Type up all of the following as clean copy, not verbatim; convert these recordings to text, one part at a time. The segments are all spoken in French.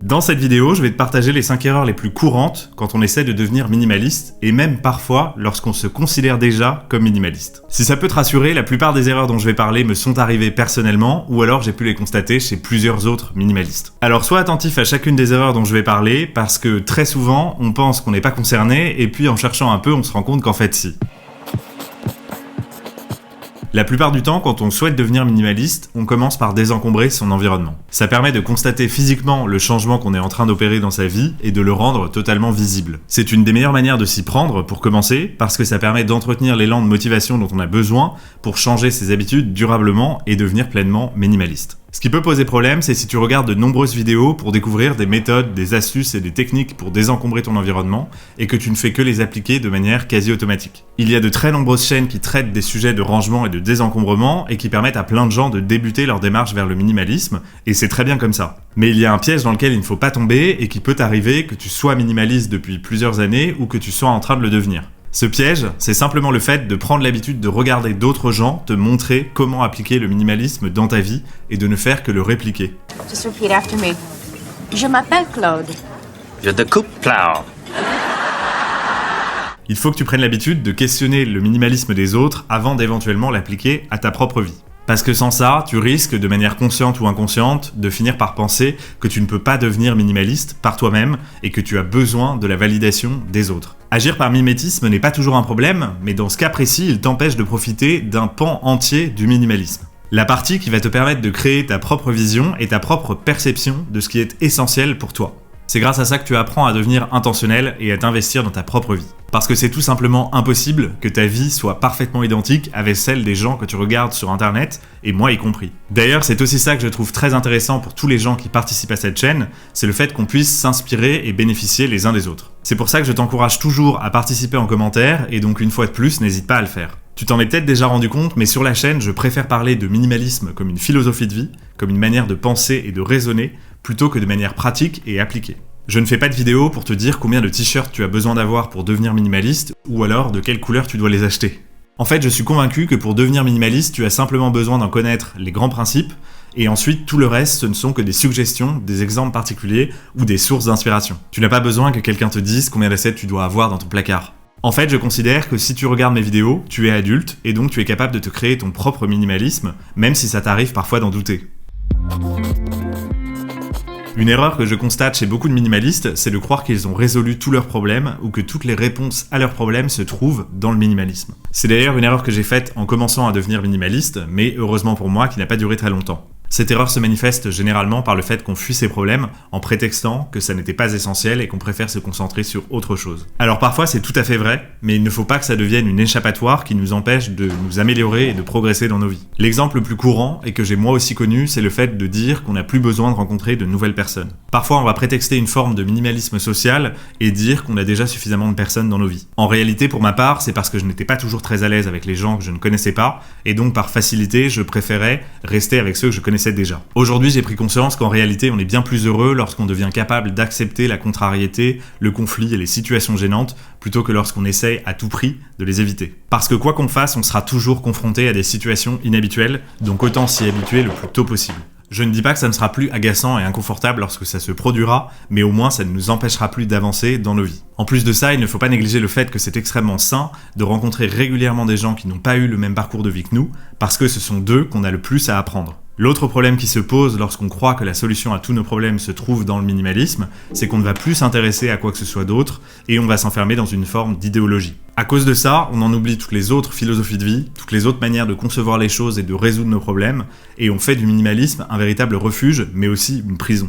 Dans cette vidéo, je vais te partager les 5 erreurs les plus courantes quand on essaie de devenir minimaliste, et même parfois lorsqu'on se considère déjà comme minimaliste. Si ça peut te rassurer, la plupart des erreurs dont je vais parler me sont arrivées personnellement, ou alors j'ai pu les constater chez plusieurs autres minimalistes. Alors sois attentif à chacune des erreurs dont je vais parler, parce que très souvent, on pense qu'on n'est pas concerné, et puis en cherchant un peu, on se rend compte qu'en fait si. La plupart du temps, quand on souhaite devenir minimaliste, on commence par désencombrer son environnement. Ça permet de constater physiquement le changement qu'on est en train d'opérer dans sa vie et de le rendre totalement visible. C'est une des meilleures manières de s'y prendre pour commencer, parce que ça permet d'entretenir l'élan de motivation dont on a besoin pour changer ses habitudes durablement et devenir pleinement minimaliste. Ce qui peut poser problème, c'est si tu regardes de nombreuses vidéos pour découvrir des méthodes, des astuces et des techniques pour désencombrer ton environnement et que tu ne fais que les appliquer de manière quasi automatique. Il y a de très nombreuses chaînes qui traitent des sujets de rangement et de désencombrement et qui permettent à plein de gens de débuter leur démarche vers le minimalisme, et c'est très bien comme ça. Mais il y a un piège dans lequel il ne faut pas tomber et qui peut t'arriver que tu sois minimaliste depuis plusieurs années ou que tu sois en train de le devenir. Ce piège, c'est simplement le fait de prendre l'habitude de regarder d'autres gens te montrer comment appliquer le minimalisme dans ta vie et de ne faire que le répliquer. Just repeat after me. Je m'appelle Claude. Je te coupe plow. Il faut que tu prennes l'habitude de questionner le minimalisme des autres avant d'éventuellement l'appliquer à ta propre vie. Parce que sans ça, tu risques, de manière consciente ou inconsciente, de finir par penser que tu ne peux pas devenir minimaliste par toi-même et que tu as besoin de la validation des autres. Agir par mimétisme n'est pas toujours un problème, mais dans ce cas précis, il t'empêche de profiter d'un pan entier du minimalisme. La partie qui va te permettre de créer ta propre vision et ta propre perception de ce qui est essentiel pour toi. C'est grâce à ça que tu apprends à devenir intentionnel et à t'investir dans ta propre vie. Parce que c'est tout simplement impossible que ta vie soit parfaitement identique avec celle des gens que tu regardes sur internet, et moi y compris. D'ailleurs, c'est aussi ça que je trouve très intéressant pour tous les gens qui participent à cette chaîne, c'est le fait qu'on puisse s'inspirer et bénéficier les uns des autres. C'est pour ça que je t'encourage toujours à participer en commentaire, et donc une fois de plus, n'hésite pas à le faire. Tu t'en es peut-être déjà rendu compte, mais sur la chaîne, je préfère parler de minimalisme comme une philosophie de vie, comme une manière de penser et de raisonner, plutôt que de manière pratique et appliquée. Je ne fais pas de vidéo pour te dire combien de t-shirts tu as besoin d'avoir pour devenir minimaliste, ou alors de quelle couleur tu dois les acheter. En fait, je suis convaincu que pour devenir minimaliste, tu as simplement besoin d'en connaître les grands principes, et ensuite tout le reste, ce ne sont que des suggestions, des exemples particuliers, ou des sources d'inspiration. Tu n'as pas besoin que quelqu'un te dise combien d'assiettes tu dois avoir dans ton placard. En fait, je considère que si tu regardes mes vidéos, tu es adulte, et donc tu es capable de te créer ton propre minimalisme, même si ça t'arrive parfois d'en douter. Une erreur que je constate chez beaucoup de minimalistes, c'est de croire qu'ils ont résolu tous leurs problèmes ou que toutes les réponses à leurs problèmes se trouvent dans le minimalisme. C'est d'ailleurs une erreur que j'ai faite en commençant à devenir minimaliste, mais heureusement pour moi qui n'a pas duré très longtemps. Cette erreur se manifeste généralement par le fait qu'on fuit ses problèmes en prétextant que ça n'était pas essentiel et qu'on préfère se concentrer sur autre chose. Alors parfois c'est tout à fait vrai, mais il ne faut pas que ça devienne une échappatoire qui nous empêche de nous améliorer et de progresser dans nos vies. L'exemple le plus courant, et que j'ai moi aussi connu, c'est le fait de dire qu'on n'a plus besoin de rencontrer de nouvelles personnes. Parfois on va prétexter une forme de minimalisme social et dire qu'on a déjà suffisamment de personnes dans nos vies. En réalité pour ma part, c'est parce que je n'étais pas toujours très à l'aise avec les gens que je ne connaissais pas, et donc par facilité je préférais rester avec ceux que je connaissais déjà. Aujourd'hui, j'ai pris conscience qu'en réalité, on est bien plus heureux lorsqu'on devient capable d'accepter la contrariété, le conflit et les situations gênantes, plutôt que lorsqu'on essaye à tout prix de les éviter. Parce que quoi qu'on fasse, on sera toujours confronté à des situations inhabituelles, donc autant s'y habituer le plus tôt possible. Je ne dis pas que ça ne sera plus agaçant et inconfortable lorsque ça se produira, mais au moins ça ne nous empêchera plus d'avancer dans nos vies. En plus de ça, il ne faut pas négliger le fait que c'est extrêmement sain de rencontrer régulièrement des gens qui n'ont pas eu le même parcours de vie que nous, parce que ce sont d'eux qu'on a le plus à apprendre. L'autre problème qui se pose lorsqu'on croit que la solution à tous nos problèmes se trouve dans le minimalisme, c'est qu'on ne va plus s'intéresser à quoi que ce soit d'autre et on va s'enfermer dans une forme d'idéologie. À cause de ça, on en oublie toutes les autres philosophies de vie, toutes les autres manières de concevoir les choses et de résoudre nos problèmes, et on fait du minimalisme un véritable refuge, mais aussi une prison.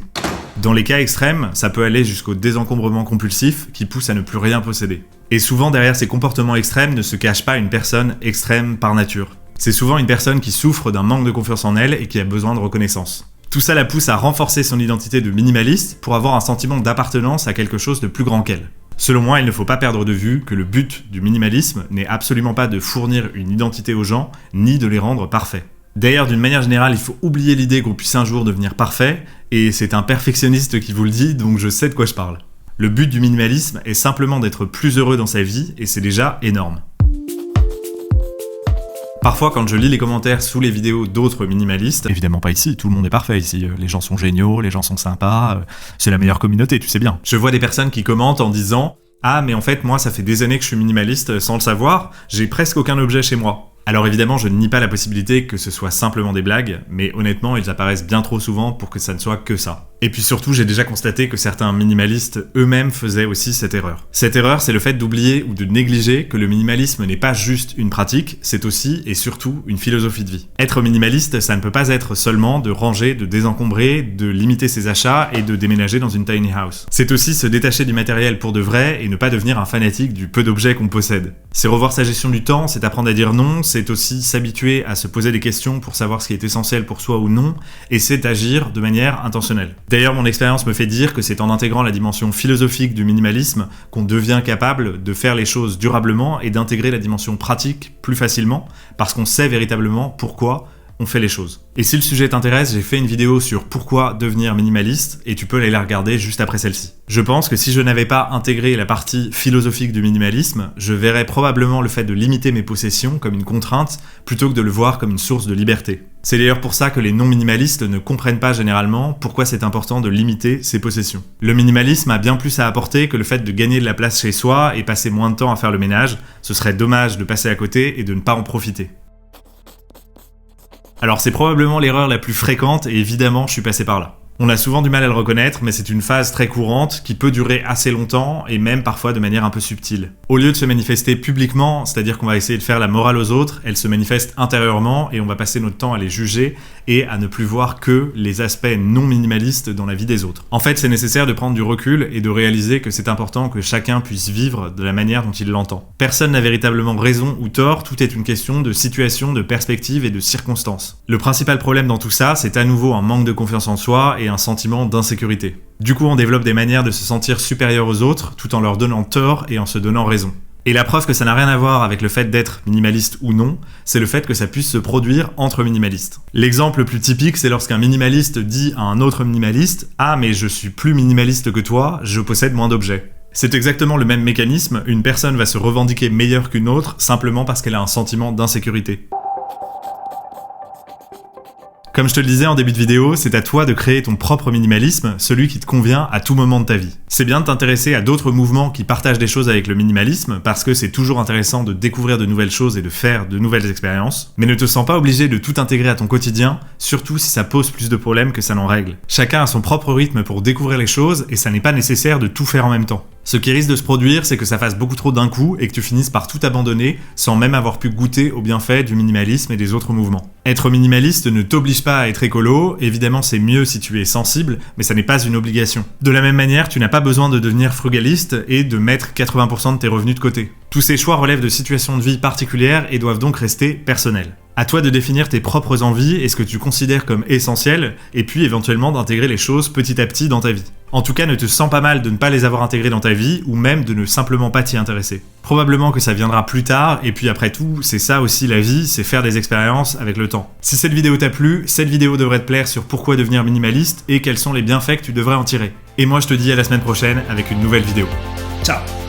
Dans les cas extrêmes, ça peut aller jusqu'au désencombrement compulsif qui pousse à ne plus rien posséder. Et souvent derrière ces comportements extrêmes ne se cache pas une personne extrême par nature. C'est souvent une personne qui souffre d'un manque de confiance en elle et qui a besoin de reconnaissance. Tout ça la pousse à renforcer son identité de minimaliste pour avoir un sentiment d'appartenance à quelque chose de plus grand qu'elle. Selon moi, il ne faut pas perdre de vue que le but du minimalisme n'est absolument pas de fournir une identité aux gens, ni de les rendre parfaits. D'ailleurs, d'une manière générale, il faut oublier l'idée qu'on puisse un jour devenir parfait, et c'est un perfectionniste qui vous le dit, donc je sais de quoi je parle. Le but du minimalisme est simplement d'être plus heureux dans sa vie, et c'est déjà énorme. Parfois, quand je lis les commentaires sous les vidéos d'autres minimalistes, évidemment pas ici, tout le monde est parfait ici, les gens sont géniaux, les gens sont sympas, c'est la meilleure communauté, tu sais bien. Je vois des personnes qui commentent en disant « Ah, mais en fait, moi, ça fait des années que je suis minimaliste sans le savoir, j'ai presque aucun objet chez moi. » Alors évidemment, je ne nie pas la possibilité que ce soit simplement des blagues, mais honnêtement, ils apparaissent bien trop souvent pour que ça ne soit que ça. Et puis surtout, j'ai déjà constaté que certains minimalistes eux-mêmes faisaient aussi cette erreur. Cette erreur, c'est le fait d'oublier ou de négliger que le minimalisme n'est pas juste une pratique, c'est aussi et surtout une philosophie de vie. Être minimaliste, ça ne peut pas être seulement de ranger, de désencombrer, de limiter ses achats et de déménager dans une tiny house. C'est aussi se détacher du matériel pour de vrai et ne pas devenir un fanatique du peu d'objets qu'on possède. C'est revoir sa gestion du temps, c'est apprendre à dire non, c'est aussi s'habituer à se poser des questions pour savoir ce qui est essentiel pour soi ou non, et c'est agir de manière intentionnelle. D'ailleurs, mon expérience me fait dire que c'est en intégrant la dimension philosophique du minimalisme qu'on devient capable de faire les choses durablement et d'intégrer la dimension pratique plus facilement, parce qu'on sait véritablement pourquoi on fait les choses. Et si le sujet t'intéresse, j'ai fait une vidéo sur pourquoi devenir minimaliste, et tu peux aller la regarder juste après celle-ci. Je pense que si je n'avais pas intégré la partie philosophique du minimalisme, je verrais probablement le fait de limiter mes possessions comme une contrainte, plutôt que de le voir comme une source de liberté. C'est d'ailleurs pour ça que les non-minimalistes ne comprennent pas généralement pourquoi c'est important de limiter ses possessions. Le minimalisme a bien plus à apporter que le fait de gagner de la place chez soi et passer moins de temps à faire le ménage. Ce serait dommage de passer à côté et de ne pas en profiter. Alors c'est probablement l'erreur la plus fréquente et évidemment je suis passé par là. On a souvent du mal à le reconnaître, mais c'est une phase très courante qui peut durer assez longtemps et même parfois de manière un peu subtile. Au lieu de se manifester publiquement, c'est-à-dire qu'on va essayer de faire la morale aux autres, elle se manifeste intérieurement et on va passer notre temps à les juger et à ne plus voir que les aspects non minimalistes dans la vie des autres. En fait, c'est nécessaire de prendre du recul et de réaliser que c'est important que chacun puisse vivre de la manière dont il l'entend. Personne n'a véritablement raison ou tort, tout est une question de situation, de perspective et de circonstances. Le principal problème dans tout ça, c'est à nouveau un manque de confiance en soi et un sentiment d'insécurité. Du coup, on développe des manières de se sentir supérieur aux autres tout en leur donnant tort et en se donnant raison. Et la preuve que ça n'a rien à voir avec le fait d'être minimaliste ou non, c'est le fait que ça puisse se produire entre minimalistes. L'exemple le plus typique, c'est lorsqu'un minimaliste dit à un autre minimaliste « Ah, mais je suis plus minimaliste que toi, je possède moins d'objets ». C'est exactement le même mécanisme, une personne va se revendiquer meilleure qu'une autre simplement parce qu'elle a un sentiment d'insécurité. Comme je te le disais en début de vidéo, c'est à toi de créer ton propre minimalisme, celui qui te convient à tout moment de ta vie. C'est bien de t'intéresser à d'autres mouvements qui partagent des choses avec le minimalisme, parce que c'est toujours intéressant de découvrir de nouvelles choses et de faire de nouvelles expériences, mais ne te sens pas obligé de tout intégrer à ton quotidien, surtout si ça pose plus de problèmes que ça n'en règle. Chacun a son propre rythme pour découvrir les choses, et ça n'est pas nécessaire de tout faire en même temps. Ce qui risque de se produire, c'est que ça fasse beaucoup trop d'un coup et que tu finisses par tout abandonner sans même avoir pu goûter aux bienfaits du minimalisme et des autres mouvements. Être minimaliste ne t'oblige pas à être écolo, évidemment c'est mieux si tu es sensible, mais ça n'est pas une obligation. De la même manière, tu n'as pas besoin de devenir frugaliste et de mettre 80% de tes revenus de côté. Tous ces choix relèvent de situations de vie particulières et doivent donc rester personnels. À toi de définir tes propres envies et ce que tu considères comme essentiel, et puis éventuellement d'intégrer les choses petit à petit dans ta vie. En tout cas, ne te sens pas mal de ne pas les avoir intégrées dans ta vie, ou même de ne simplement pas t'y intéresser. Probablement que ça viendra plus tard, et puis après tout, c'est ça aussi la vie, c'est faire des expériences avec le temps. Si cette vidéo t'a plu, cette vidéo devrait te plaire sur pourquoi devenir minimaliste, et quels sont les bienfaits que tu devrais en tirer. Et moi je te dis à la semaine prochaine avec une nouvelle vidéo. Ciao!